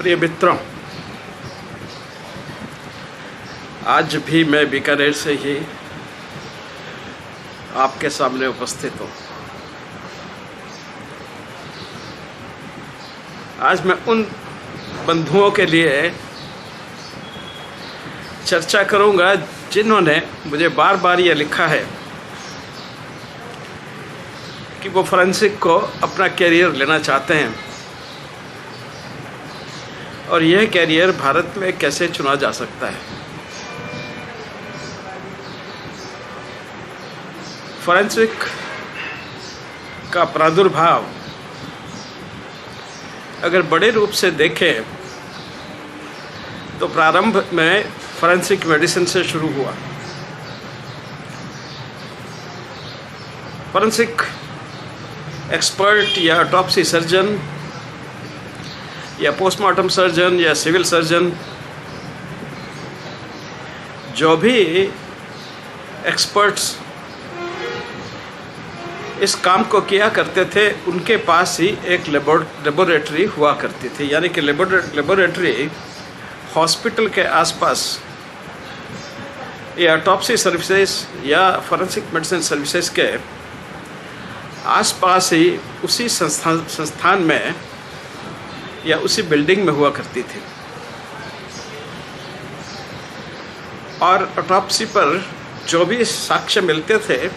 प्रिय मित्रों, आज भी मैं बीकानेर से ही आपके सामने उपस्थित हूँ। आज मैं उन बंधुओं के लिए चर्चा करूँगा जिन्होंने मुझे बार बार ये लिखा है कि वो फोरेंसिक को अपना कैरियर लेना चाहते हैं और यह कैरियर भारत में कैसे चुना जा सकता है। फोरेंसिक का प्रादुर्भाव अगर बड़े रूप से देखें तो प्रारंभ में फोरेंसिक मेडिसिन से शुरू हुआ। फोरेंसिक एक्सपर्ट या ऑटोप्सी सर्जन या पोस्टमार्टम सर्जन या सिविल सर्जन, जो भी एक्सपर्ट्स इस काम को किया करते थे, उनके पास ही एक लेबोरेटरी हुआ करती थी। यानी कि लेबोरेटरी हॉस्पिटल के आसपास या ऑटोप्सी सर्विसेज या फोरेंसिक मेडिसिन सर्विसेज के आसपास ही उसी संस्थान में या उसी बिल्डिंग में हुआ करती थी। और ऑटोप्सी पर जो भी साक्ष्य मिलते थे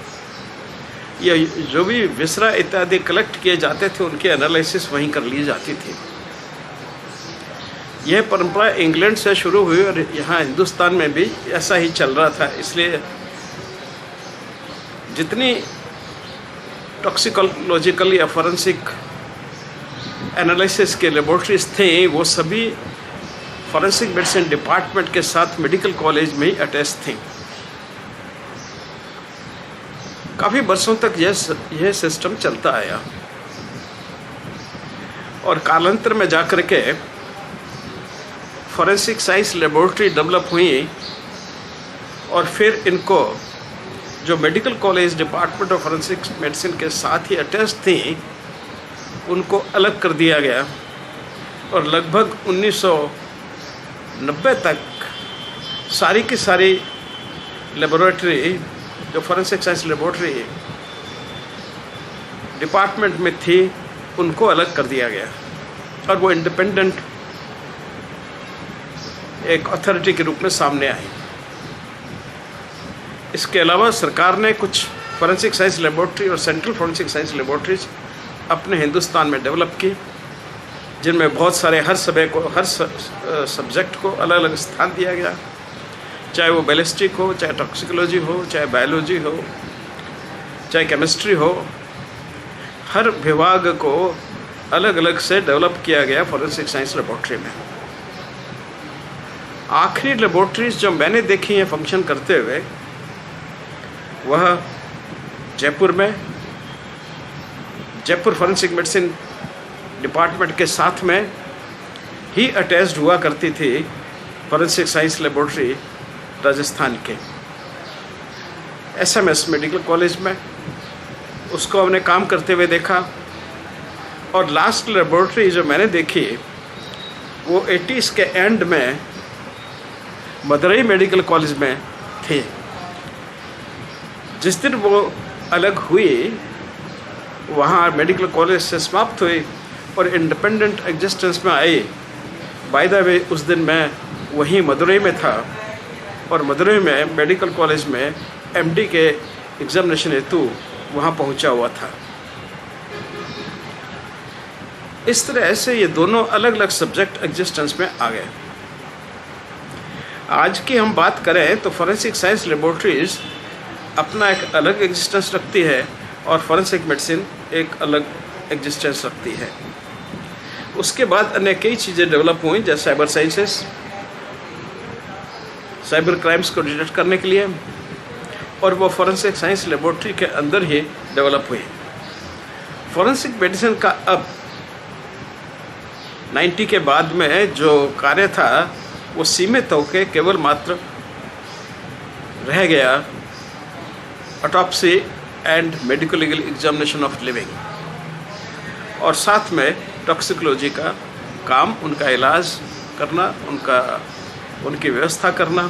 या जो भी विसरा इत्यादि कलेक्ट किए जाते थे, उनकी एनालिसिस वहीं कर ली जाती थी। यह परंपरा इंग्लैंड से शुरू हुई और यहाँ हिंदुस्तान में भी ऐसा ही चल रहा था। इसलिए जितनी टॉक्सिकोलॉजिकल या फोरेंसिक एनालिसिस के लेबोरेटरीज थे, वो सभी फोरेंसिक मेडिसिन डिपार्टमेंट के साथ मेडिकल कॉलेज में ही अटैच थी। काफ़ी वर्षों तक यह सिस्टम चलता आया और कालांतर में जाकर के फोरेंसिक साइंस लेबोरेटरी डेवलप हुई और फिर इनको जो medical college department of forensic medicine के साथ ही अटैच थी, उनको अलग कर दिया गया और लगभग 1990 तक सारी की सारी लेबोरेटरी जो फोरेंसिक साइंस लेबोरेटरी डिपार्टमेंट में थी, उनको अलग कर दिया गया और वो इंडिपेंडेंट एक अथॉरिटी के रूप में सामने आई। इसके अलावा सरकार ने कुछ फोरेंसिक साइंस लेबोरेटरी और सेंट्रल फोरेंसिक साइंस लेबोरेटरीज अपने हिंदुस्तान में डेवलप की, जिनमें बहुत सारे हर सब्जेक्ट को अलग अलग स्थान दिया गया, चाहे वो बैलिस्टिक हो, चाहे टॉक्सिकोलॉजी हो, चाहे बायोलॉजी हो, चाहे केमिस्ट्री हो। हर विभाग को अलग अलग से डेवलप किया गया फोरेंसिक साइंस लेबोरेटरी में। आखिरी लेबोरेटरीज जो मैंने देखी हैं फंक्शन करते हुए, वह जयपुर में जयपुर फोरेंसिक मेडिसिन डिपार्टमेंट के साथ में ही अटैच्ड हुआ करती थी फोरेंसिक साइंस लेबोरेटरी राजस्थान के SMS मेडिकल कॉलेज में। उसको हमने काम करते हुए देखा और लास्ट लेबोरेटरी जो मैंने देखी वो 80s के एंड में मदुरई मेडिकल कॉलेज में थी। जिस दिन वो अलग हुई, वहाँ मेडिकल कॉलेज से समाप्त हुई और इंडिपेंडेंट एग्जिस्टेंस में आई। बाय द वे, उस दिन मैं वहीं मदुरई में था और मदुरई में मेडिकल कॉलेज में MD के एग्जामिनेशन हेतु वहाँ पहुँचा हुआ था। इस तरह से ये दोनों अलग अलग सब्जेक्ट एग्जिस्टेंस में आ गए। आज की हम बात करें तो फोरेंसिक साइंस लेबोरेटरीज अपना एक अलग एग्जिस्टेंस रखती है और फोरेंसिक मेडिसिन एक अलग एग्जिस्टेंस रखती है। उसके बाद अन्य कई चीज़ें डेवलप हुई, जैसे साइबर साइंसेस, साइबर क्राइम्स को डिटेक्ट करने के लिए, और वो फोरेंसिक साइंस लेबोरेटरी के अंदर ही डेवलप हुई। फोरेंसिक मेडिसिन का अब 90 के बाद में जो कार्य था वो सीमित होकर केवल मात्र रह गया autopsy and medico legal examination of living, और साथ में टॉक्सिकोलॉजी का काम उनका इलाज करना, उनकी व्यवस्था करना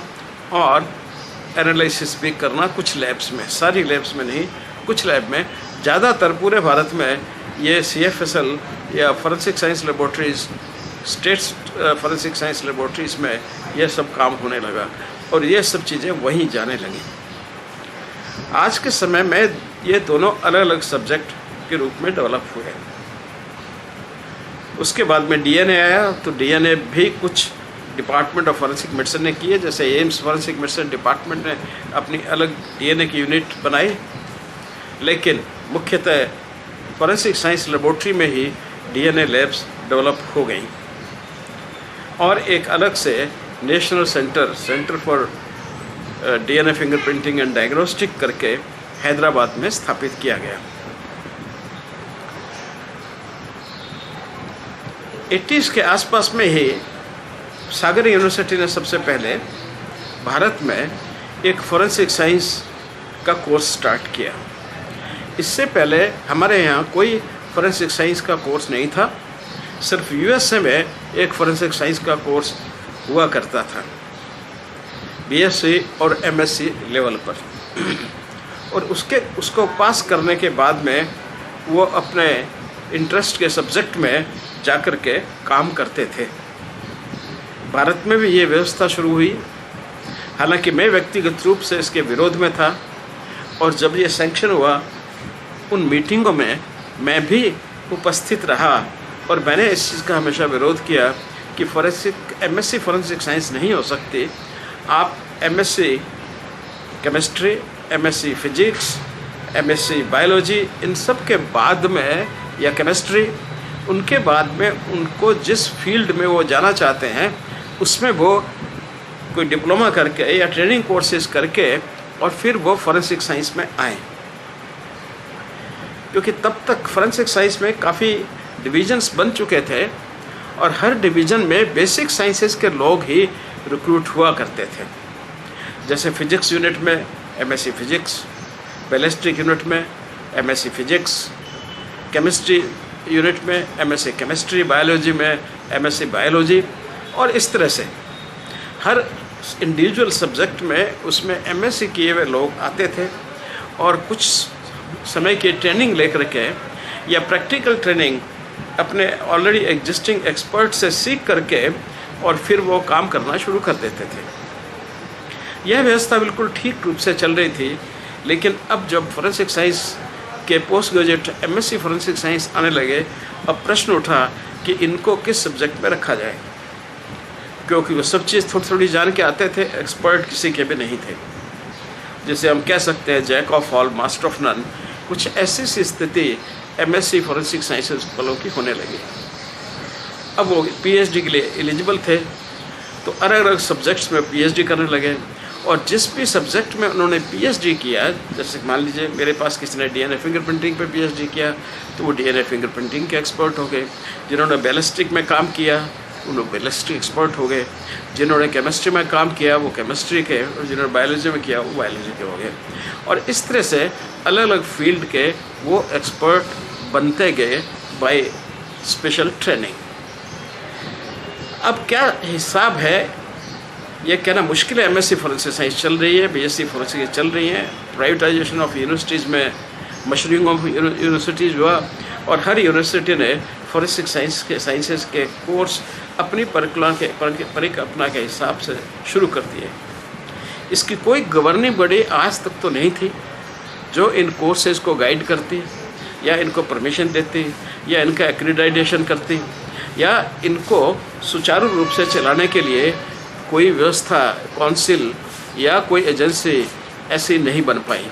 और एनालिसिस भी करना कुछ लैब्स में, सारी लैब्स में नहीं, कुछ लैब में। ज़्यादातर पूरे भारत में ये CFSL या forensic science laboratories, states forensic science laboratories में यह सब काम होने लगा और ये सब चीज़ें वहीं जाने लगी। आज के समय में ये दोनों अलग अलग सब्जेक्ट के रूप में डेवलप हुए। उसके बाद में DNA आया, तो DNA भी कुछ डिपार्टमेंट ऑफ फॉरेंसिक मेडिसिन ने किए, जैसे एम्स फॉरेंसिक मेडिसिन डिपार्टमेंट ने अपनी अलग DNA की यूनिट बनाई, लेकिन मुख्यतः फॉरेंसिक साइंस लेबोरेटरी में ही DNA लैब्स डेवलप हो गई और एक अलग से national centre for DNA fingerprinting and diagnostic करके हैदराबाद में स्थापित किया गया। 80s के आसपास में ही सागर यूनिवर्सिटी ने सबसे पहले भारत में एक फॉरेंसिक साइंस का कोर्स स्टार्ट किया। इससे पहले हमारे यहाँ कोई फॉरेंसिक साइंस का कोर्स नहीं था, सिर्फ USA में एक फॉरेंसिक साइंस का कोर्स हुआ करता था BSc और MSc लेवल पर और उसको पास करने के बाद में वो अपने इंटरेस्ट के सब्जेक्ट में जाकर के काम करते थे। भारत में भी ये व्यवस्था शुरू हुई, हालांकि मैं व्यक्तिगत रूप से इसके विरोध में था और जब ये सैंक्शन हुआ उन मीटिंगों में मैं भी उपस्थित रहा और मैंने इस चीज़ का हमेशा विरोध किया कि MSc फॉरेंसिक साइंस नहीं हो सकती। आप MSc chemistry, MSc physics, MSc biology, इन सब के बाद में, या केमिस्ट्री, उनके बाद में उनको जिस फील्ड में वो जाना चाहते हैं उसमें वो कोई डिप्लोमा करके या ट्रेनिंग कोर्सेज करके और फिर वो फॉरेंसिक साइंस में आए, क्योंकि तब तक फॉरेंसिक साइंस में काफ़ी डिवीजन्स बन चुके थे और हर डिवीज़न में बेसिक साइंसेस के लोग ही रिक्रूट हुआ करते थे। जैसे फिजिक्स यूनिट में MSc फिजिक्स, बैलिस्टिक यूनिट में MSc फिजिक्स, केमिस्ट्री यूनिट में MSc केमिस्ट्री, बायोलॉजी में MSc बायोलॉजी, और इस तरह से हर इंडिविजुअल सब्जेक्ट में उसमें MSc किए हुए लोग आते थे और कुछ समय की ट्रेनिंग लेकर के या प्रैक्टिकल ट्रेनिंग अपने ऑलरेडी एग्जिस्टिंग एक्सपर्ट से सीख करके और फिर वो काम करना शुरू कर देते थे। यह व्यवस्था बिल्कुल ठीक रूप से चल रही थी, लेकिन अब जब फॉरेंसिक साइंस के post graduate MSc forensic science आने लगे, अब प्रश्न उठा कि इनको किस सब्जेक्ट में रखा जाए, क्योंकि वो सब चीज़ थोड़ी थोड़ी जान के आते थे, एक्सपर्ट किसी के भी नहीं थे। जैसे हम कह सकते हैं jack of all master of none, कुछ ऐसी सी स्थिति MSc फॉरेंसिक साइंसेज वालों की होने लगी। अब वो PhD के लिए एलिजिबल थे तो अलग अलग सब्जेक्ट्स में PhD करने लगे और जिस भी सब्जेक्ट में उन्होंने PhD किया, जैसे मान लीजिए मेरे पास किसी ने DNA फिंगरप्रिंटिंग पे PhD किया तो वो DNA फिंगरप्रिंटिंग के एक्सपर्ट हो गए। जिन्होंने बैलिस्टिक में काम किया उन्होंने बैलिस्टिक एक्सपर्ट हो गए। जिन्होंने केमिस्ट्री में काम किया वो केमिस्ट्री के, और जिन्होंने बायोलॉजी में किया वो बायोलॉजी के हो गए। और इस तरह से अलग अलग फील्ड के वो एक्सपर्ट बनते गए बाय स्पेशल ट्रेनिंग। अब क्या हिसाब है ये कहना मुश्किल है। MSc फॉरेंसिक साइंस चल रही है, BSc फॉरेंसिक चल रही हैं, प्राइवेटाइजेशन ऑफ यूनिवर्सिटीज़ में मशरूम ऑफ यूनिवर्सिटीज़ हुआ और हर यूनिवर्सिटी ने फॉरेंसिक साइंसेस के कोर्स अपनी परिकल्पना के हिसाब से शुरू कर दिए। इसकी कोई गवर्निंग बॉडी आज तक तो नहीं थी जो इन कोर्सेज को गाइड करती या इनको परमिशन देती या इनका एक्रेडिटेशन करती या इनको सुचारू रूप से चलाने के लिए कोई व्यवस्था, काउंसिल या कोई एजेंसी ऐसी नहीं बन पाई।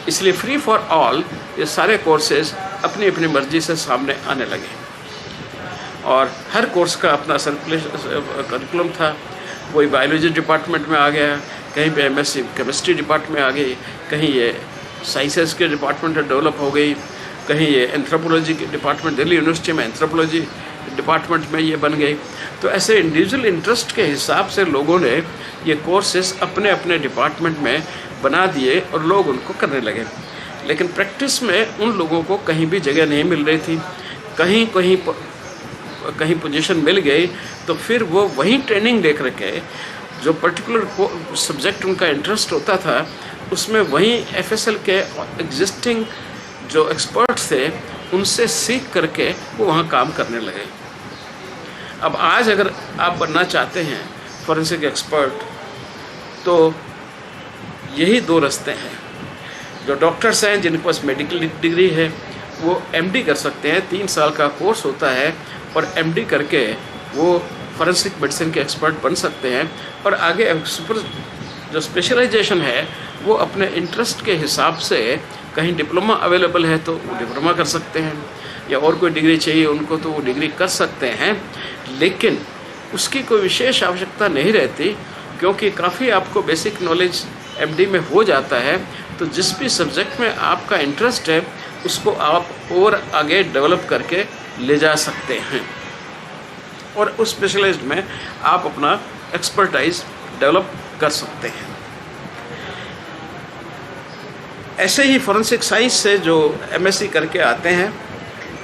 इसलिए फ्री फॉर ऑल ये सारे कोर्सेज अपनी अपनी मर्जी से सामने आने लगे और हर कोर्स का अपना करिकुलम था। कोई बायोलॉजी डिपार्टमेंट में आ गया, कहीं पे MSc केमिस्ट्री डिपार्टमेंट में आ गई, कहीं ये साइंसेस के डिपार्टमेंट डेवलप हो गई, कहीं ये एंथ्रोपोलॉजी के डिपार्टमेंट, दिल्ली यूनिवर्सिटी में एंथ्रोपोलॉजी डिपार्टमेंट में ये बन गई। तो ऐसे इंडिविजुअल इंटरेस्ट के हिसाब से लोगों ने ये कोर्सेस अपने अपने डिपार्टमेंट में बना दिए और लोग उनको करने लगे। लेकिन प्रैक्टिस में उन लोगों को कहीं भी जगह नहीं मिल रही थी। कहीं कहीं कहीं पोजीशन मिल गई तो फिर वो वही ट्रेनिंग ले करके जो पर्टिकुलर सब्जेक्ट उनका इंटरेस्ट होता था उसमें वही एफएसएल के एग्जिस्टिंग जो एक्सपर्ट्स थे उनसे सीख करके वो वहाँ काम करने लगे। अब आज अगर आप बनना चाहते हैं फॉरेंसिक एक्सपर्ट तो यही दो रास्ते हैं। जो डॉक्टर्स हैं जिनके पास मेडिकल डिग्री है वो एमडी कर सकते हैं, 3 साल का कोर्स होता है और एमडी करके वो फॉरेंसिक मेडिसिन के एक्सपर्ट बन सकते हैं और आगे सुपर जो स्पेशलाइजेशन है वो अपने इंटरेस्ट के हिसाब से कहीं डिप्लोमा अवेलेबल है तो वो डिप्लोमा कर सकते हैं या और कोई डिग्री चाहिए उनको तो वो डिग्री कर सकते हैं, लेकिन उसकी कोई विशेष आवश्यकता नहीं रहती क्योंकि काफ़ी आपको बेसिक नॉलेज एमडी में हो जाता है। तो जिस भी सब्जेक्ट में आपका इंटरेस्ट है उसको आप और आगे डेवलप करके ले जा सकते हैं और उस स्पेशलाइज्ड में आप अपना एक्सपर्टाइज डेवलप कर सकते हैं। ऐसे ही फॉरेंसिक साइंस से जो एमएससी करके आते हैं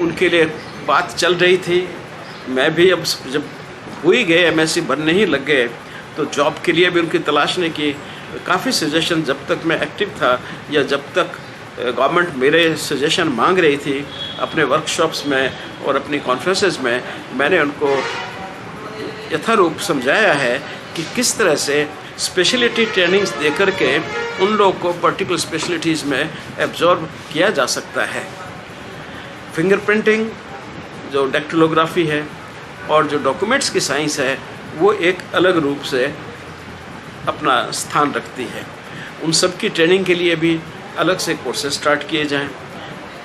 उनके लिए बात चल रही थी। मैं भी अब जब हुई गए एमएससी बनने ही लग गए तो जॉब के लिए भी उनकी तलाश ने की। काफ़ी सजेशन जब तक मैं एक्टिव था या जब तक गवर्नमेंट मेरे सजेशन मांग रही थी अपने वर्कशॉप्स में और अपनी कॉन्फ्रेंसेस में, मैंने उनको यथारूप समझाया है कि किस तरह से स्पेशलिटी ट्रेनिंग्स दे करके उन लोगों को पर्टिकुलर स्पेशलिटीज़ में एब्जॉर्ब किया जा सकता है। फिंगरप्रिंटिंग जो डेक्टिलोग्राफी है और जो डॉक्यूमेंट्स की साइंस है वो एक अलग रूप से अपना स्थान रखती है। उन सब की ट्रेनिंग के लिए भी अलग से कोर्सेज स्टार्ट किए जाएं,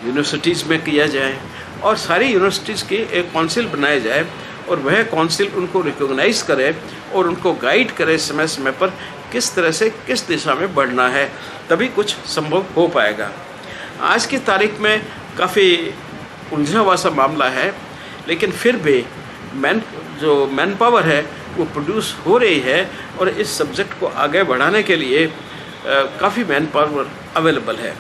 यूनिवर्सिटीज़ में किया जाए और सारी यूनिवर्सिटीज़ की एक काउंसिल बनाया जाए और वह काउंसिल उनको रिकॉग्नाइज करे और उनको गाइड करे समय समय पर किस तरह से किस दिशा में बढ़ना है, तभी कुछ संभव हो पाएगा। आज की तारीख में काफ़ी उलझा हुआ सा मामला है, लेकिन फिर भी मैन पावर है वो प्रोड्यूस हो रही है और इस सब्जेक्ट को आगे बढ़ाने के लिए काफ़ी मैन पावर अवेलेबल है।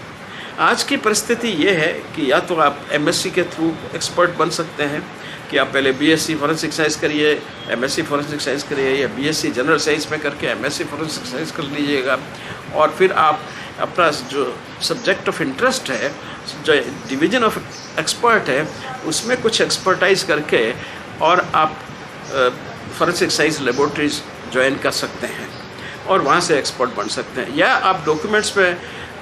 आज की परिस्थिति ये है कि या तो आप एमएससी के थ्रू एक्सपर्ट बन सकते हैं कि आप पहले बीएससी फॉरेंसिक साइंस करिए, एमएससी फॉरेंसिक साइंस करिए या बीएससी जनरल साइंस में करके एमएससी फॉरेंसिक साइंस कर लीजिएगा और फिर आप अपना जो सब्जेक्ट ऑफ इंटरेस्ट है, जो डिवीजन ऑफ एक्सपर्ट है, उसमें कुछ एक्सपर्टाइज करके और आप फॉरेंसिक साइंस लेबोरेटरीज ज्वाइन कर सकते हैं और वहाँ से एक्सपर्ट बन सकते हैं। या आप डॉक्यूमेंट्स पे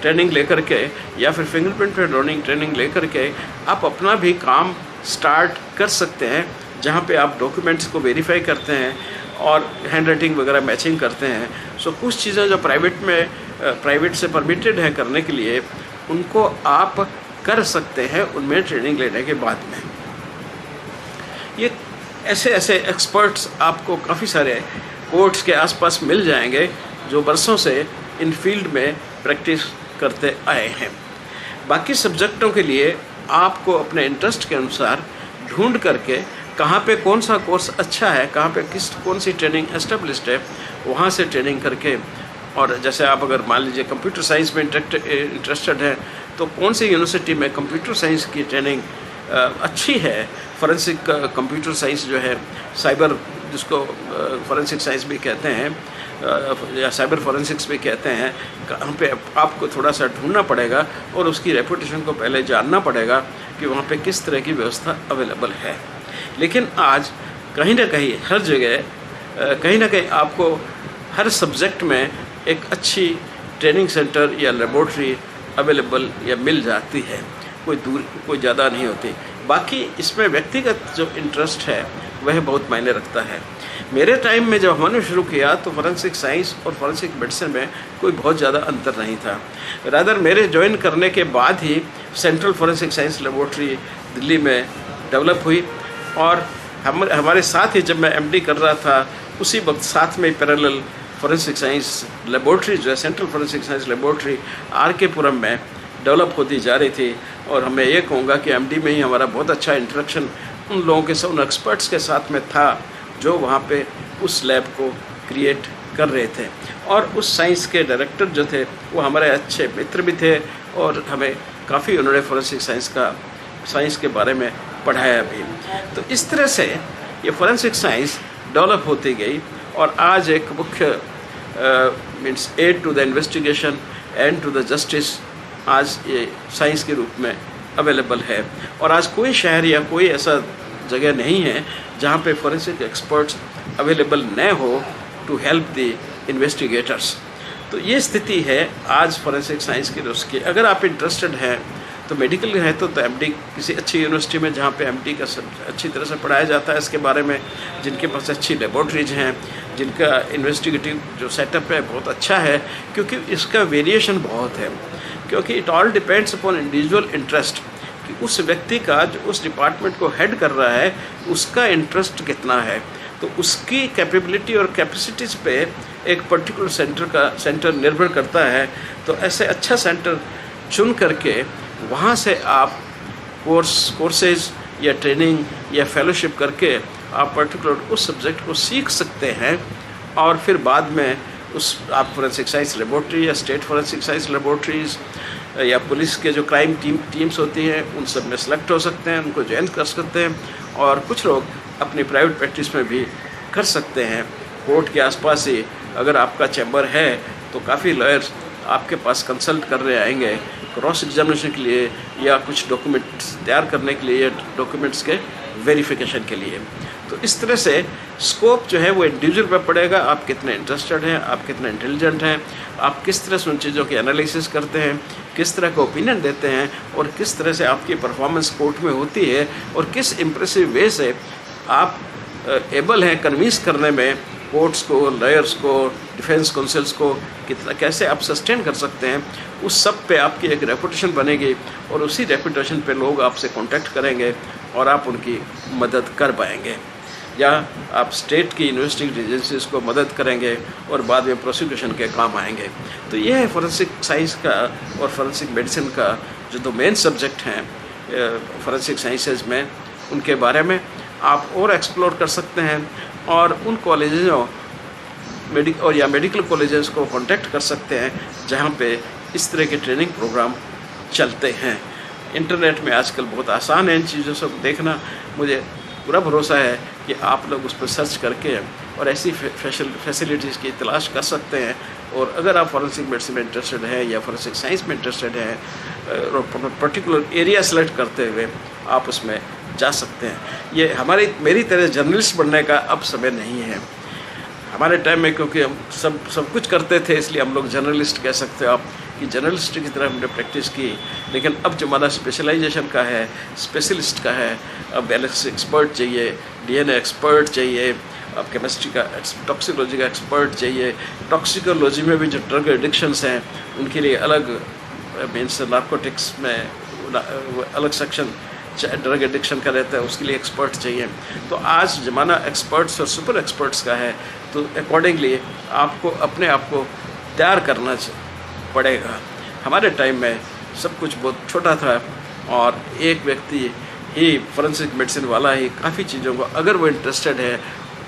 ट्रेनिंग लेकर के या फिर फिंगरप्रिंट पे ट्रेनिंग लेकर के आप अपना भी काम स्टार्ट कर सकते हैं, जहाँ पे आप डॉक्यूमेंट्स को वेरीफाई करते हैं और हैंड राइटिंग वगैरह मैचिंग करते हैं। सो कुछ चीज़ें जो प्राइवेट से परमिटेड हैं करने के लिए, उनको आप कर सकते हैं उनमें ट्रेनिंग लेने के बाद में। ये ऐसे एक्सपर्ट्स आपको काफ़ी सारे कोर्ट्स के आसपास मिल जाएंगे जो बरसों से इन फील्ड में प्रैक्टिस करते आए हैं। बाकी सब्जेक्टों के लिए आपको अपने इंटरेस्ट के अनुसार ढूंढ करके कहाँ पे कौन सा कोर्स अच्छा है, कहाँ पे कौन सी ट्रेनिंग एस्टेब्लिश्ड है, वहाँ से ट्रेनिंग करके, और जैसे आप अगर मान लीजिए कंप्यूटर साइंस में इंटरेस्टेड है तो कौन सी यूनिवर्सिटी में कंप्यूटर साइंस की ट्रेनिंग अच्छी है, फॉरेंसिक कंप्यूटर साइंस जो है, साइबर जिसको फॉरेंसिक साइंस भी कहते हैं या साइबर फॉरेंसिक्स भी कहते हैं, कहाँ पे आपको थोड़ा सा ढूंढना पड़ेगा और उसकी रेपुटेशन को पहले जानना पड़ेगा कि वहाँ पे किस तरह की व्यवस्था अवेलेबल है। लेकिन आज कहीं ना कहीं हर जगह कहीं ना कहीं आपको हर सब्जेक्ट में एक अच्छी ट्रेनिंग सेंटर या लेबोरेटरी अवेलेबल या मिल जाती है, कोई ज़्यादा नहीं होती। बाकी इसमें व्यक्तिगत जो इंटरेस्ट है वह बहुत मायने रखता है। मेरे टाइम में जब हमने शुरू किया तो फॉरेंसिक साइंस और फॉरेंसिक मेडिसिन में कोई बहुत ज़्यादा अंतर नहीं था। रादर मेरे ज्वाइन करने के बाद ही central forensic science laboratory Delhi में डेवलप हुई और हमारे साथ ही जब मैं एमडी कर रहा था उसी वक्त साथ में पैरेलल फॉरेंसिक साइंस लेबोरेटरी जो है central forensic science laboratory R K. Puram में डेवलप होती जा रही थी। और मैं ये कहूँगा कि एमडी में ही हमारा बहुत अच्छा इंटरेक्शन उन लोगों के साथ, उन एक्सपर्ट्स के साथ में था जो वहाँ पे उस लैब को क्रिएट कर रहे थे। और उस साइंस के डायरेक्टर जो थे वो हमारे अच्छे मित्र भी थे और हमें काफ़ी उन्होंने फॉरेंसिक साइंस के बारे में पढ़ाया भी। तो इस तरह से ये फोरेंसिक साइंस डेवलप होती गई और आज एक मुख्य means aid to the investigation and to the justice आज ये साइंस के रूप में अवेलेबल है। और आज कोई शहर या कोई ऐसा जगह नहीं है जहाँ पे फोरेंसिक एक्सपर्ट्स अवेलेबल न हो टू हेल्प द इन्वेस्टिगेटर्स। तो ये स्थिति है आज फोरेंसिक साइंस की उसकी। अगर आप इंटरेस्टेड हैं तो मेडिकल है तो एमडी किसी अच्छी यूनिवर्सिटी में जहाँ पे एमडी का अच्छी तरह से पढ़ाया जाता है इसके बारे में, जिनके पास अच्छी लेबॉर्ट्रीज हैं, जिनका इन्वेस्टिगेटिव जो सेटअप है बहुत अच्छा है, क्योंकि इसका वेरिएशन बहुत है। क्योंकि it all depends upon individual interest कि उस व्यक्ति का जो उस डिपार्टमेंट को हेड कर रहा है उसका इंटरेस्ट कितना है, तो उसकी कैपेबिलिटी और कैपेसिटीज़ पे एक पर्टिकुलर सेंटर निर्भर करता है। तो ऐसे अच्छा सेंटर चुन करके वहाँ से आप कोर्सेज या ट्रेनिंग या फेलोशिप करके आप पर्टिकुलर उस सब्जेक्ट को सीख सकते हैं और फिर बाद में उस आप फोरेंसिक साइंस लेबॉर्ट्री या स्टेट फोरेंसिक साइंस लेबॉर्ट्रीज़ या पुलिस के जो क्राइम टीम्स होती हैं उन सब में सेलेक्ट हो सकते हैं, उनको ज्वाइन कर सकते हैं। और कुछ लोग अपनी प्राइवेट प्रैक्टिस में भी कर सकते हैं। कोर्ट के आसपास ही अगर आपका चैम्बर है तो काफ़ी लॉयर्स आपके पास कंसल्ट करने आएंगे क्रॉस एग्जामिनेशन के लिए या कुछ डॉक्यूमेंट्स तैयार करने के लिए या डॉक्यूमेंट्स के वेरिफिकेशन के लिए। तो इस तरह से स्कोप जो है वो इंडिविजुअल पर पड़ेगा, आप कितने इंटरेस्टेड हैं, आप कितने इंटेलिजेंट हैं, आप किस तरह से उन चीज़ों की एनालिसिस करते हैं, किस तरह का ओपिनियन देते हैं और किस तरह से आपकी परफॉर्मेंस कोर्ट में होती है और किस इम्प्रेसिव वे से आप एबल हैं कन्विंस करने में कोर्ट्स को, लॉयर्स को, डिफेंस काउंसिल्स को, कितना कैसे आप सस्टेन कर सकते हैं। उस सब पे आपकी एक रेपुटेशन बनेगी और उसी रेपुटेशन पे लोग आपसे कांटेक्ट करेंगे और आप उनकी मदद कर पाएंगे, या आप स्टेट की इन्वेस्टिगेटिव एजेंसीज को मदद करेंगे और बाद में प्रोसिक्यूशन के काम आएंगे। तो ये है फोरेंसिक साइंस का और फोरेंसिक मेडिसिन का जो दो मेन सब्जेक्ट हैं फोरेंसिक साइंसेज में, उनके बारे में आप और एक्सप्लोर कर सकते हैं और उन कॉलेजों या मेडिकल कॉलेजेस को कांटेक्ट कर सकते हैं जहाँ पे इस तरह के ट्रेनिंग प्रोग्राम चलते हैं। इंटरनेट में आजकल बहुत आसान है इन चीज़ों से देखना। मुझे पूरा भरोसा है कि आप लोग उस पर सर्च करके और ऐसी फैसिलिटीज़ की तलाश कर सकते हैं। और अगर आप फॉरेंसिक मेडिसिन में इंटरेस्टेड हैं या फॉरेंसिक साइंस में इंटरेस्टेड हैं और पर्टिकुलर एरिया सेलेक्ट करते हुए आप उसमें जा सकते हैं। ये मेरी तरह जर्नलिस्ट बनने का अब समय नहीं है। हमारे टाइम में क्योंकि हम सब कुछ करते थे इसलिए हम लोग जर्नलिस्ट कह सकते हो आप कि जर्नलिस्ट की तरह हमने प्रैक्टिस की। लेकिन अब ज़माना स्पेशलाइजेशन का है, स्पेशलिस्ट का है। अब बैलेंस एक्सपर्ट चाहिए, डीएनए एक्सपर्ट चाहिए, अब केमिस्ट्री का टॉक्सिकोलॉजी का एक्सपर्ट चाहिए। टॉक्सिकोलॉजी में भी जो ड्रग एडिक्शंस हैं उनके लिए अलग मीन्स नार्कोटिक्स में अलग सेक्शन ड्रग एडिक्शन का रहता है, उसके लिए एक्सपर्ट चाहिए। तो आज ज़माना एक्सपर्ट्स और सुपर एक्सपर्ट्स का है। तो अकॉर्डिंगली आपको अपने आप को तैयार करना पड़ेगा। हमारे टाइम में सब कुछ बहुत छोटा था और एक व्यक्ति ही फोरेंसिक मेडिसिन वाला ही काफ़ी चीज़ों को, अगर वो इंटरेस्टेड है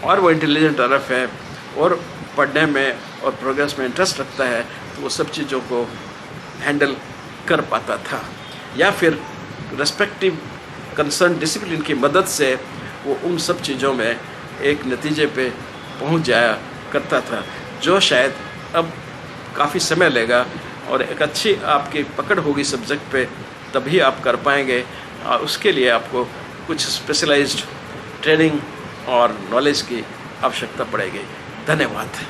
और वो इंटेलिजेंट अनफ है और पढ़ने में और प्रोग्रेस में इंटरेस्ट रखता है तो वो सब चीज़ों को हैंडल कर पाता था, या फिर रेस्पेक्टिव कंसर्न डिसिप्लिन की मदद से वो उन सब चीज़ों में एक नतीजे पे पहुंच जाया करता था, जो शायद अब काफ़ी समय लेगा और एक अच्छी आपकी पकड़ होगी सब्जेक्ट पे, तभी आप कर पाएंगे। और उसके लिए आपको कुछ स्पेशलाइज्ड ट्रेनिंग और नॉलेज की आवश्यकता पड़ेगी। धन्यवाद।